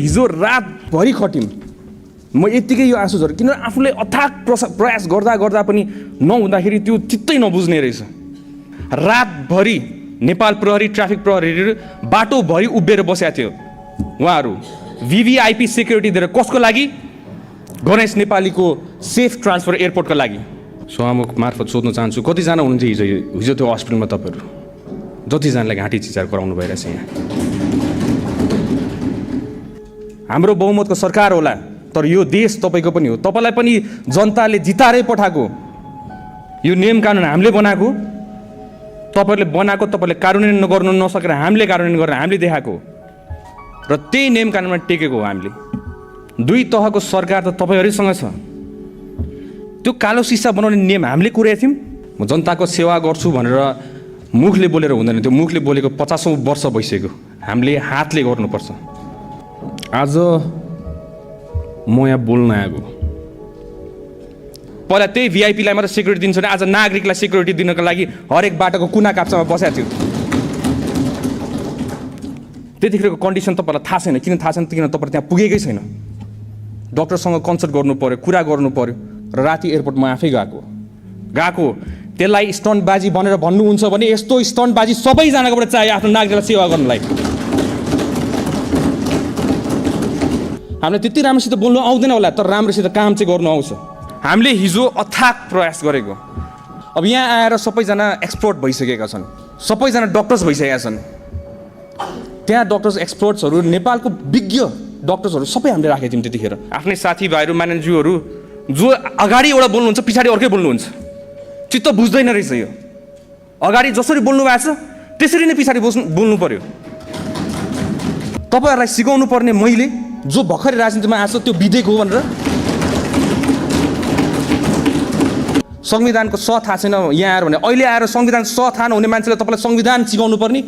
हिजो रातभरि खट्यौँ। म यत्तिकै यो आँसु झरेँ किनभने आफूले अथाक प्रयास गर्दा गर्दा पनि नहुँदाखेरि त्यो चित्तै नबुझ्ने रहेछ। रातभरि नेपाल प्रहरी ट्राफिक प्रहरीहरू बाटोभरि उभिएर बसेका थियो। उहाँहरू VVIP सेक्युरिटी दिएर कसको लागि? गणेश नेपालीको सेफ ट्रान्सफर एयरपोर्टको लागि। सभामुख मार्फत सोध्न चाहन्छु, कतिजना हुनुहुन्छ हिजो त्यो हस्पिटलमा तपाईँहरू? जतिजनालाई घाँटी चिचार गराउनु भइरहेछ यहाँ। हाम्रो बहुमतको सरकार होला, तर यो देश तपाईँको पनि हो। तपाईँलाई पनि जनताले जिताएरै पठाएको। यो नियम कानुन हामीले बनाएको, तपाईँहरूले बनाएको, तपाईँले कार्यान्वयन गर्नु नसकेर हामीले कार्यान्वयन गरेर हामीले देखाएको र त्यही नियम कानुनमा टेकेको हो हामीले। दुई तहको सरकार त तपाईँहरूसँग छ। त्यो कालो सिसा बनाउने नियम हामीले कुरेका थियौँ। म जनताको सेवा गर्छु भनेर मुखले बोलेर हुँदैन, त्यो मुखले बोलेको 50औं वर्ष भइसक्यो। हामीले हातले गर्नुपर्छ। आज म यहाँ बोल्न आएको, पहिला त्यही VIPलाई मात्र सेक्युरिटी दिन्छ भने आज नागरिकलाई सेक्युरिटी दिनको लागि हरेक बाटोको कुना काप्चामा बसेको थियो। त्यतिखेरको कन्डिसन तपाईँलाई थाहा छैन। किन थाहा छैन? किन तपाईँ त्यहाँ पुगेकै छैन। डक्टरसँग कन्सल्ट गर्नु पर्यो, कुरा गर्नु पर्यो र राति एयरपोर्ट म आफै गएको। त्यसलाई स्टन्टबाजी भनेर भन्नुहुन्छ भने यस्तो स्टन्टबाजी सबैजनाकोबाट चाहियो आफ्नो नागरिकलाई सेवा गर्नलाई। हामीलाई त्यति राम्रोसित बोल्नु आउँदैन होला, तर राम्रोसित काम चाहिँ गर्नु आउँछ। हामीले हिजो अथाक प्रयास गरेको। अब यहाँ आएर सबैजना एक्सपर्ट भइसकेका छन्, सबैजना डक्टर्स भइसकेका छन्। त्यहाँ डक्टर्स एक्सपर्ट्सहरू, नेपालको विज्ञ डक्टर्सहरू सबै हामीले राखेका थियौँ त्यतिखेर। आफ्नै साथीभाइहरू म्यानेजरहरू जो अगाडि एउटा बोल्नुहुन्छ पछाडि अर्कै बोल्नुहुन्छ। चित्त बुझ्दैन रहेछ यो। अगाडि जसरी बोल्नु भएको छ त्यसरी नै पछाडि बोल्नु पर्यो। तपाईँहरूलाई सिकाउनु पर्ने मैले, जो भर्खरै राजनीतिमा आएको छ त्यो विधेयक हो भनेर। संविधानको स थाहा छैन यहाँ आएर भने, अहिले आएर संविधान स थाहा नहुने मान्छेले तपाईँलाई संविधान सिकाउनु पर्ने?